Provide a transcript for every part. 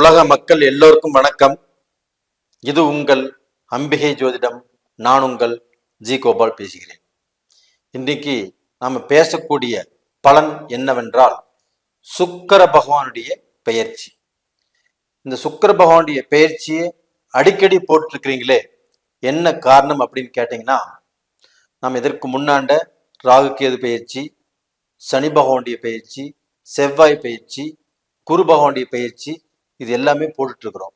உலக மக்கள் எல்லோருக்கும் வணக்கம். இது உங்கள் அம்பிகை ஜோதிடம். நான் உங்கள் ஜி கோபால் பேசுகிறேன். இன்னைக்கு நாம பேசக்கூடிய பலன் என்னவென்றால் சுக்கிர பகவானுடைய பெயர்ச்சி. இந்த சுக்கிர பகவானுடைய பெயர்ச்சியை அடிக்கடி போட்டுருக்கிறீங்களே, என்ன காரணம் அப்படின்னு கேட்டீங்கன்னா, நாம் இதற்கு முன்னாண்ட ராகு கேது பெயர்ச்சி, சனி பகவானுடைய பெயர்ச்சி, செவ்வாய் பெயர்ச்சி, குரு பகவானுடைய பெயர்ச்சி, இது எல்லாமே போட்டுட்டு இருக்கிறோம்.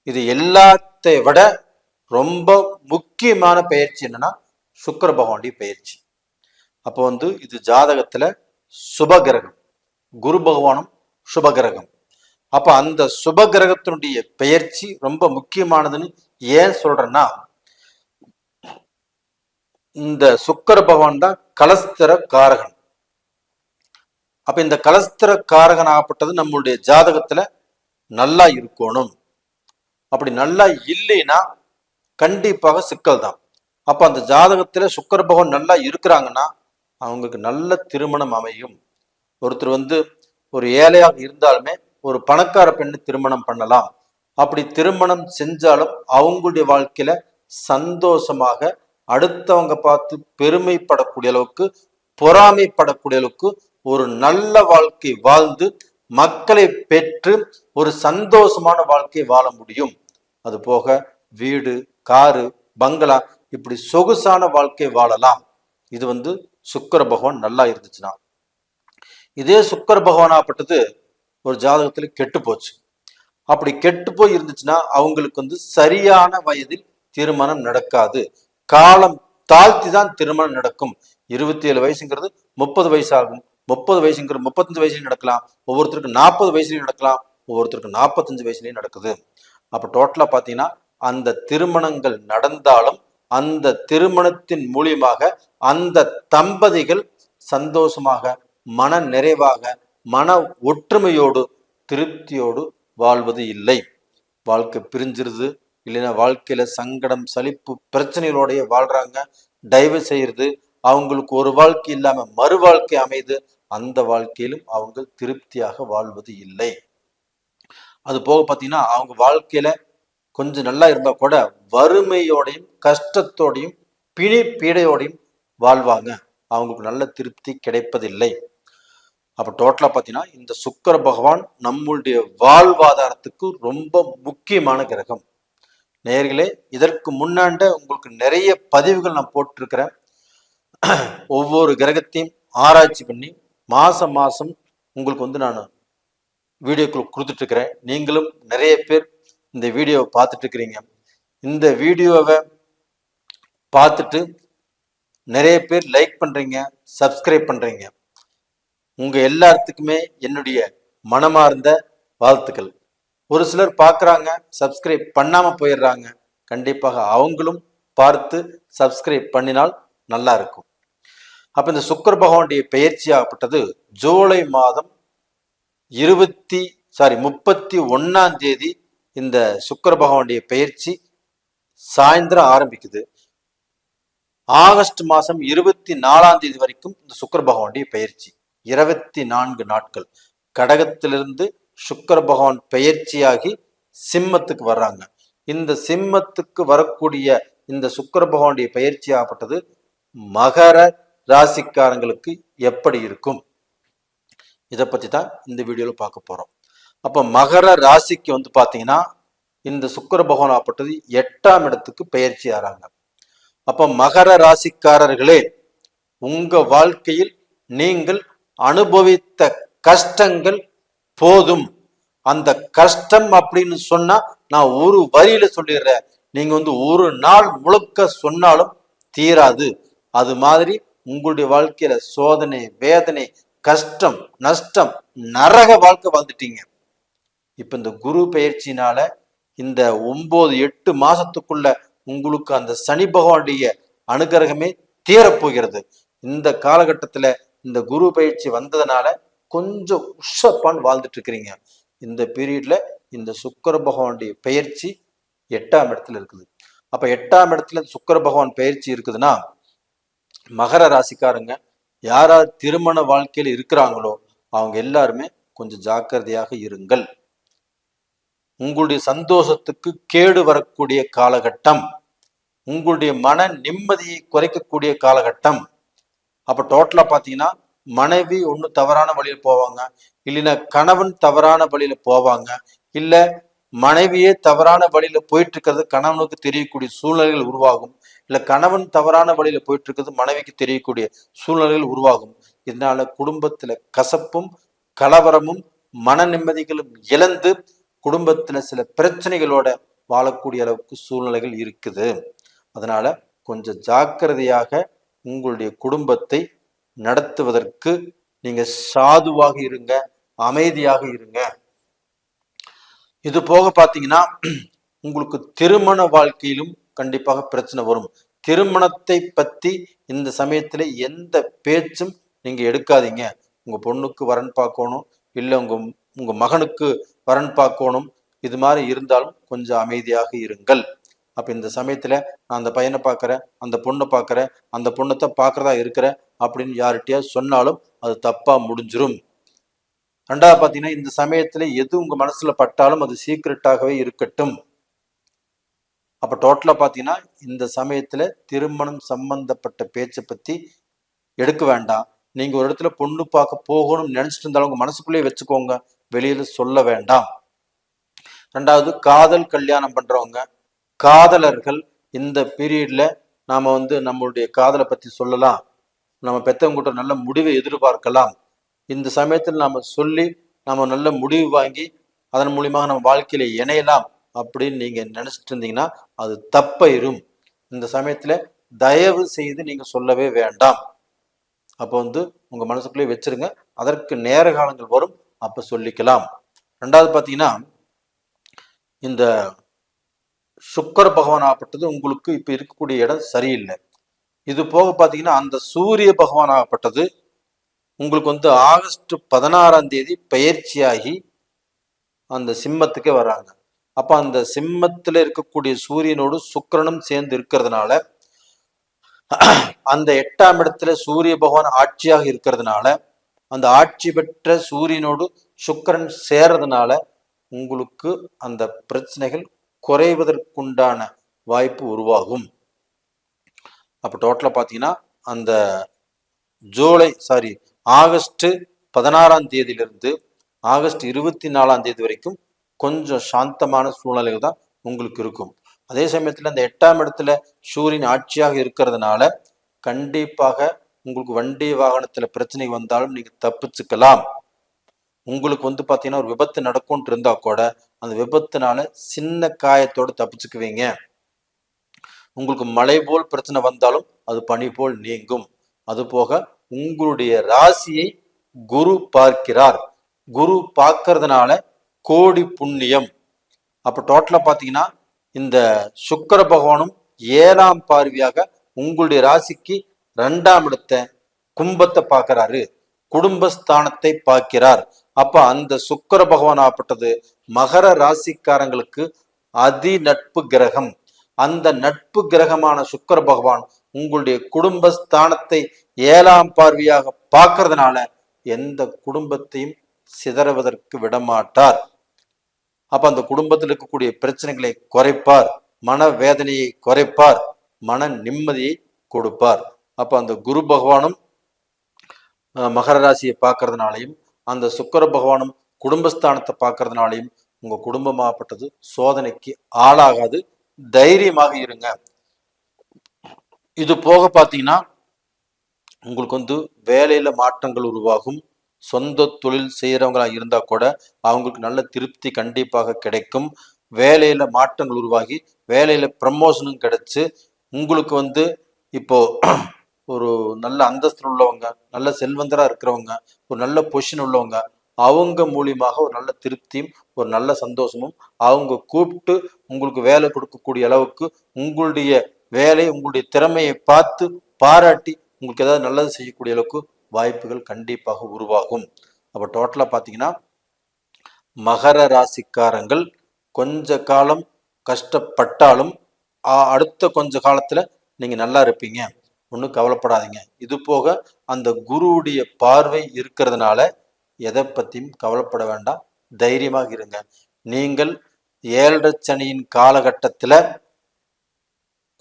இது எல்லாத்தை விட ரொம்ப முக்கியமான பயிற்சி என்னன்னா சுக்கிர பகவானுடைய பயிற்சி. அப்போ இது ஜாதகத்துல சுபகிரகம், குரு பகவானும் சுபகிரகம். அப்ப அந்த சுபகிரகத்தினுடைய பெயர்ச்சி ரொம்ப முக்கியமானதுன்னு ஏன் சொல்றேன்னா, இந்த சுக்கிர பகவான் தான் கலஸ்திர காரகன். அப்ப இந்த கலஸ்திர காரகன் ஆகப்பட்டது நம்மளுடைய ஜாதகத்துல நல்லா இருக்கணும். அப்படி நல்லா இல்லைன்னா கண்டிப்பாக சிக்கல் தான். அப்ப அந்த ஜாதகத்துல சுக்கிர பகவான் நல்லா இருக்கிறாங்கன்னா அவங்களுக்கு நல்ல திருமணம் அமையும். ஒருத்தர் ஒரு ஏழையாக இருந்தாலுமே ஒரு பணக்கார பெண்ணு திருமணம் பண்ணலாம். அப்படி திருமணம் செஞ்சாலும் அவங்களுடைய வாழ்க்கையில சந்தோஷமாக அடுத்தவங்க பார்த்து பெருமைப்படக்கூடிய அளவுக்கு, பொறாமைப்படக்கூடிய அளவுக்கு ஒரு நல்ல வாழ்க்கை வாழ்ந்து மக்களை பெற்று ஒரு சந்தோஷமான வாழ்க்கையை வாழ முடியும். அது போக வீடு, காரு, பங்களா, இப்படி சொகுசான வாழ்க்கை வாழலாம். இது சுக்கிர பகவான் நல்லா இருந்துச்சுன்னா. இதே சுக்கிர பகவானாப்பட்டது ஒரு ஜாதகத்துல கெட்டு போச்சு. அப்படி கெட்டு போய் இருந்துச்சுன்னா அவங்களுக்கு சரியான வயதில் திருமணம் நடக்காது. காலம் தாழ்த்தி தான் திருமணம் நடக்கும். 27 வயசுங்கிறது 30 வயசு ஆகும். 30 வயசுங்கிற 35 வயசுலயும் நடக்கலாம். ஒவ்வொருத்தருக்கு 40 வயசுலயும் நடக்கலாம். ஒவ்வொருத்தருக்கு 45 வயசுலயும் நடக்குது. அப்ப டோட்டலா பாத்தீங்கன்னா அந்த திருமணங்கள் நடந்தாலும் அந்த திருமணத்தின் மூலியமாக அந்த தம்பதிகள் சந்தோஷமாக, மன நிறைவாக, மன ஒற்றுமையோடு, திருப்தியோடு வாழ்வது இல்லை. வாழ்க்கை பிரிஞ்சிருது, இல்லைன்னா வாழ்க்கையில சங்கடம், சலிப்பு, பிரச்சனைகளோடைய வாழ்றாங்க. தயவு செய்யறது, அவங்களுக்கு ஒரு வாழ்க்கை இல்லாம மறு வாழ்க்கை அமைது. அந்த வாழ்க்கையிலும் அவங்க திருப்தியாக வாழ்வது இல்லை. அது போக பார்த்தீங்கன்னா அவங்க வாழ்க்கையில கொஞ்சம் நல்லா இருந்தா கூட வறுமையோடையும் கஷ்டத்தோடையும் பீடையோடையும் வாழ்வாங்க. அவங்களுக்கு நல்ல திருப்தி கிடைப்பதில்லை. அப்ப டோட்டலா பார்த்தீங்கன்னா இந்த சுக்கிர பகவான் நம்மளுடைய வாழ்வாதாரத்துக்கு ரொம்ப முக்கியமான கிரகம். நேயர்களே, இதற்கு முன்னாண்ட உங்களுக்கு நிறைய பதிவுகள் நான் போட்டிருக்கிறேன். ஒவ்வொரு கிரகத்தையும் ஆராய்ச்சி பண்ணி மாசம் மாசம் உங்களுக்கு நான் வீடியோக்கள் கொடுத்துட்டு இருக்கிறேன். நீங்களும் நிறைய பேர் இந்த வீடியோவை பார்த்துட்டு இருக்கிறீங்க. இந்த வீடியோவை பார்த்துட்டு நிறைய பேர் லைக் பண்றீங்க, சப்ஸ்கிரைப் பண்றீங்க. உங்க எல்லாத்துக்குமே என்னுடைய மனமார்ந்த வாழ்த்துக்கள். ஒரு சிலர் பார்க்குறாங்க, சப்ஸ்கிரைப் பண்ணாம போயிடுறாங்க. கண்டிப்பாக அவங்களும் பார்த்து சப்ஸ்கிரைப் பண்ணினால் நல்லா இருக்கும். அப்ப இந்த சுக்கிர பகவானுடைய பெயர்ச்சி ஆகப்பட்டது ஜூலை மாதம் 31ஆம் தேதி இந்த சுக்கிர பகவானுடைய பெயர்ச்சி சாயந்தரம் ஆரம்பிக்குது. ஆகஸ்ட் மாதம் 24ஆம் தேதி வரைக்கும் இந்த சுக்கிர பகவானுடைய பெயர்ச்சி 24 நாட்கள். கடகத்திலிருந்து சுக்கிர பகவான் பெயர்ச்சியாகி சிம்மத்துக்கு வர்றாங்க. இந்த சிம்மத்துக்கு வரக்கூடிய இந்த சுக்கிர பகவானுடைய பெயர்ச்சி ஆகப்பட்டது மகர ராசிக்காரங்களுக்கு எப்படி இருக்கும், இதை பத்தி தான் இந்த வீடியோல பார்க்க போறோம். அப்ப மகர ராசிக்கு பாத்தீங்கன்னா இந்த சுக்கிர பகவான் ஆகப்பட்டது 8ஆம் இடத்துக்கு பெயர்ச்சி ஆறாங்க. அப்ப மகர ராசிக்காரர்களே, உங்க வாழ்க்கையில் நீங்கள் அனுபவித்த கஷ்டங்கள் போதும். அந்த கஷ்டம் அப்படின்னு சொன்னா நான் ஒரு வரியில சொல்லிடுறேன். நீங்க ஒரு நாள் முழுக்க சொன்னாலும் தீராது. அது மாதிரி உங்களுடைய வாழ்க்கையில சோதனை, வேதனை, கஷ்டம், நஷ்டம், நரக வாழ்க்கை வாழ்ந்துட்டீங்க. இப்ப இந்த குரு பெயர்ச்சினால இந்த 9-8 மாசத்துக்குள்ள உங்களுக்கு அந்த சனி பகவானுடைய அனுகிரகமே தீரப்போகிறது. இந்த காலகட்டத்துல இந்த குரு பயிற்சி வந்ததுனால கொஞ்சம் உஷப்பான் வாழ்ந்துட்டு இருக்கிறீங்க. இந்த பீரியட்ல இந்த சுக்கிர பகவானுடைய பெயர்ச்சி 8ஆம் இடத்துல இருக்குது. அப்ப 8ஆம் இடத்துல சுக்கிர பகவான் பெயர்ச்சி இருக்குதுன்னா மகர ராசிக்காரங்க யாராவது திருமண வாழ்க்கையில் இருக்கிறாங்களோ அவங்க எல்லாருமே கொஞ்சம் ஜாக்கிரதையாக இருங்கள். உங்களுடைய சந்தோஷத்துக்கு கேடு வரக்கூடிய காலகட்டம், உங்களுடைய மன நிம்மதியை குறைக்கக்கூடிய காலகட்டம். அப்ப டோட்டலா பாத்தீங்கன்னா மனைவி ஒண்ணு தவறான வழியில போவாங்க, இல்லைன்னா கணவன் தவறான வழியில போவாங்க, இல்ல மனைவியே தவறான வழியில போயிட்டு இருக்கிறது கணவனுக்கு தெரியக்கூடிய சூழ்நிலைகள் உருவாகும், இல்ல கணவன் தவறான வழியில போயிட்டு இருக்கிறது மனைவிக்கு தெரியக்கூடிய சூழ்நிலைகள் உருவாகும். இதனால குடும்பத்துல கசப்பும் கலவரமும் மன நிம்மதிகளும் இழந்து குடும்பத்துல சில பிரச்சனைகளோட வாழக்கூடிய அளவுக்கு சூழ்நிலைகள் இருக்குது. அதனால கொஞ்சம் ஜாக்கிரதையாக உங்களுடைய குடும்பத்தை நடத்துவதற்கு நீங்க சாதுவாக இருங்க, அமைதியாக இருங்க. இது போக பாத்தீங்கன்னா உங்களுக்கு திருமண வாழ்க்கையிலும் கண்டிப்பாக பிரச்சனை வரும். திருமணத்தை பத்தி இந்த சமயத்துல எந்த பேச்சும் நீங்க எடுக்காதீங்க. உங்க பொண்ணுக்கு வரன் பார்க்கணும், இல்லை உங்க மகனுக்கு வரன் பார்க்கணும், இது மாதிரி இருந்தாலும் கொஞ்சம் அமைதியாக இருங்கள். அப்ப இந்த சமயத்துல நான் அந்த பையனை பார்க்கறேன், அந்த பொண்ணை பார்க்கறேன், அந்த பொண்ணத்தை பார்க்கறதா இருக்கிறேன் அப்படின்னு யார்கிட்டயா சொன்னாலும் அது தப்பா முடிஞ்சிரும். ரெண்டாவது பாத்தீங்கன்னா இந்த சமயத்துல எது உங்க மனசுல பட்டாலும் அது சீக்கிரட்டாகவே இருக்கட்டும். அப்ப டோட்டலா பாத்தீங்கன்னா இந்த சமயத்துல திருமணம் சம்பந்தப்பட்ட பேச்சை பத்தி எடுக்க வேண்டாம். நீங்க ஒரு இடத்துல பொண்ணு பார்க்க போகணும்னு நினைச்சிட்டு இருந்தாலும் உங்க மனசுக்குள்ளேயே வச்சுக்கோங்க, வெளியில சொல்ல வேண்டாம். ரெண்டாவது காதல் கல்யாணம் பண்றவங்க காதலர்கள் இந்த பீரியட்ல நாம நம்மளுடைய காதலை பத்தி சொல்லலாம், நம்ம பெத்தவங்கிட்ட நல்ல முடிவை எதிர்பார்க்கலாம். இந்த சமயத்தில் நாம சொல்லி நாம நல்ல முடிவு வாங்கி அதன் மூலியமாக நம்ம வாழ்க்கையில இணையலாம் அப்படின்னு நீங்க நினைச்சிட்டு இருந்தீங்கன்னா அது தப்பாயிரும். இந்த சமயத்துல தயவு செய்து நீங்க சொல்லவே வேண்டாம். அப்போ உங்க மனசுக்குள்ளே வச்சிருங்க, அதற்கு நேர காலங்கள் வரும், அப்ப சொல்லிக்கலாம். ரெண்டாவது பாத்தீங்கன்னா இந்த சுக்கர பகவான் ஆகப்பட்டது உங்களுக்கு இப்ப இருக்கக்கூடிய இடம் சரியில்லை. இது போக பாத்தீங்கன்னா அந்த சூரிய பகவான் ஆகப்பட்டது உங்களுக்கு ஆகஸ்ட் 16 பயிற்சியாகி அந்த சிம்மத்துக்கே வராங்க. அப்ப அந்த சிம்மத்துல இருக்கக்கூடிய சூரியனோடு சுக்கிரனும் சேர்ந்து இருக்கிறதுனால அந்த 8ஆம் இடத்துல சூரிய பகவான் ஆட்சியாக இருக்கிறதுனால அந்த ஆட்சி பெற்ற சூரியனோடு சுக்கிரன் சேர்றதுனால உங்களுக்கு அந்த பிரச்சனைகள் குறைவதற்குண்டான வாய்ப்பு உருவாகும். அப்ப டோட்டலா பாத்தீங்கன்னா அந்த ஆகஸ்ட் 16 ஆகஸ்ட் 24 வரைக்கும் கொஞ்சம் சாந்தமான சூழ்நிலைகள் தான் உங்களுக்கு இருக்கும். அதே சமயத்துல அந்த 8ஆம் இடத்துல சூரியன் ஆட்சியாக இருக்கிறதுனால கண்டிப்பாக உங்களுக்கு வண்டி வாகனத்துல பிரச்சனை வந்தாலும் நீங்க தப்பிச்சுக்கலாம். உங்களுக்கு பாத்தீங்கன்னா ஒரு விபத்து நடக்கும்னு இருந்தா கூட அந்த விபத்துனால சின்ன காயத்தோடு தப்பிச்சுக்குவீங்க. உங்களுக்கு மழை போல் பிரச்சனை வந்தாலும் அது பனி போல் நீங்கும். அது போக உங்களுடைய ராசியை குரு பார்க்கிறார். குரு பார்க்கறதுனால கோடி புண்ணியம். அப்ப டோட்டலா பாத்தீங்கன்னா இந்த சுக்கிர பகவானும் 7ஆம் பார்வையாக உங்களுடைய ராசிக்கு 2ஆம் இடத்தை கும்பத்தை பார்க்கிறாரு, குடும்பஸ்தானத்தை பார்க்கிறார். அப்ப அந்த சுக்கிர பகவான் ஆப்பட்டது மகர ராசிக்காரங்களுக்கு அதி நட்பு கிரகம். அந்த நட்பு கிரகமான சுக்கிர பகவான் உங்களுடைய குடும்பஸ்தானத்தை 7ஆம் பார்வையாக பார்க்கறதுனால எந்த குடும்பத்தையும் சிதறுவதற்கு விடமாட்டார். அப்ப அந்த குடும்பத்தில் இருக்கக்கூடிய பிரச்சனைகளை குறைப்பார், மன வேதனையை குறைப்பார், மன நிம்மதியை கொடுப்பார். அப்ப அந்த குரு பகவானும் மகர ராசியை பார்க்கறதுனாலையும் அந்த சுக்கிர பகவானும் குடும்பஸ்தானத்தை பார்க்கறதுனாலையும் உங்க குடும்பமாகப்பட்டது சோதனைக்கு ஆளாகாது. தைரியமாக இருங்க. இது போக பாத்தீங்கன்னா உங்களுக்கு வேலையில மாற்றங்கள் உருவாகும். சொந்த தொழில் செய்யறவங்களா இருந்தா கூட அவங்களுக்கு நல்ல திருப்தி கண்டிப்பாக கிடைக்கும். வேலையில மாற்றங்கள் உருவாகி வேலையில ப்ரமோஷனும் கிடைச்சு உங்களுக்கு இப்போ ஒரு நல்ல அந்தஸ்து உள்ளவங்க, நல்ல செல்வந்தரா இருக்கிறவங்க, ஒரு நல்ல பொசிஷன் உள்ளவங்க, அவங்க மூலியமாக ஒரு நல்ல திருப்தியும் ஒரு நல்ல சந்தோஷமும் அவங்க கூப்பிட்டு உங்களுக்கு வேலை கொடுக்கக்கூடிய அளவுக்கு உங்களுடைய வேலை உங்களுடைய திறமையை பார்த்து பாராட்டி உங்களுக்கு ஏதாவது நல்லது செய்யக்கூடிய அளவுக்கு வாய்ப்புகள் கண்டிப்பாக உருவாகும். அப்ப டோட்டலா பாத்தீங்கன்னா மகர ராசிக்காரங்கள் கொஞ்ச காலம் கஷ்டப்பட்டாலும் அடுத்த கொஞ்ச காலத்துல நீங்க நல்லா இருப்பீங்க, ஒன்றும் கவலைப்படாதீங்க. இது போக அந்த குருவுடைய பார்வை இருக்கிறதுனால எதை பத்தியும் கவலைப்பட வேண்டாம், தைரியமாக இருங்க. நீங்கள் ஏழரை சனியின் காலகட்டத்தில்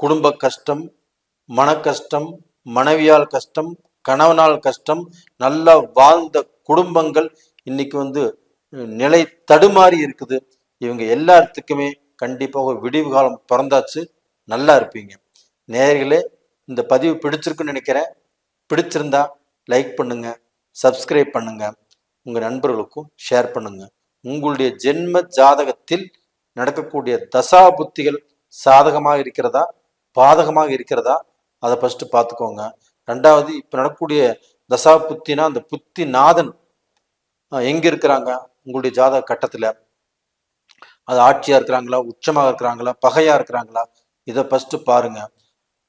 குடும்ப கஷ்டம், மன கஷ்டம், மனைவியால் கஷ்டம், கணவனால் கஷ்டம், நல்லா வாழ்ந்த குடும்பங்கள் இன்னைக்கு நிலை தடுமாறி இருக்குது. இவங்க எல்லாத்துக்குமே கண்டிப்பாக ஒரு விடிவு காலம் பிறந்தாச்சு. நல்லா இருப்பீங்க. நேயர்களே, இந்த பதிவு பிடிச்சிருக்குன்னு நினைக்கிறேன். பிடிச்சிருந்தா லைக் பண்ணுங்க, சப்ஸ்கிரைப் பண்ணுங்க, உங்க நண்பர்களுக்கும் ஷேர் பண்ணுங்க. உங்களுடைய ஜென்ம ஜாதகத்தில் நடக்கக்கூடிய தசா புத்திகள் சாதகமாக இருக்கிறதா பாதகமாக இருக்கிறதா அதை ஃபர்ஸ்ட் பார்த்துக்கோங்க. ரெண்டாவது, இப்ப நடக்கக்கூடிய தசா புத்தினா அந்த புத்தி நாதன் எங்க இருக்கிறாங்க உங்களுடைய ஜாதக கட்டத்துல, அது ஆட்சியா இருக்கிறாங்களா, உச்சமாக இருக்கிறாங்களா, பகையா இருக்கிறாங்களா, இதை ஃபர்ஸ்ட் பாருங்க.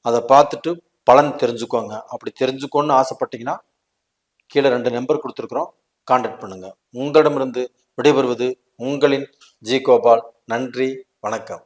அதை பார்த்துட்டு பலன் தெரிஞ்சுக்கோங்க. அப்படி தெரிஞ்சுக்கோன்னு ஆசைப்பட்டீங்கன்னா கீழே 2 நம்பர் கொடுத்துருக்குறோம், கான்டாக்ட் பண்ணுங்க. உங்களிடமிருந்து விடைபெறுவது உங்களின் ஜி கோபால். நன்றி, வணக்கம்.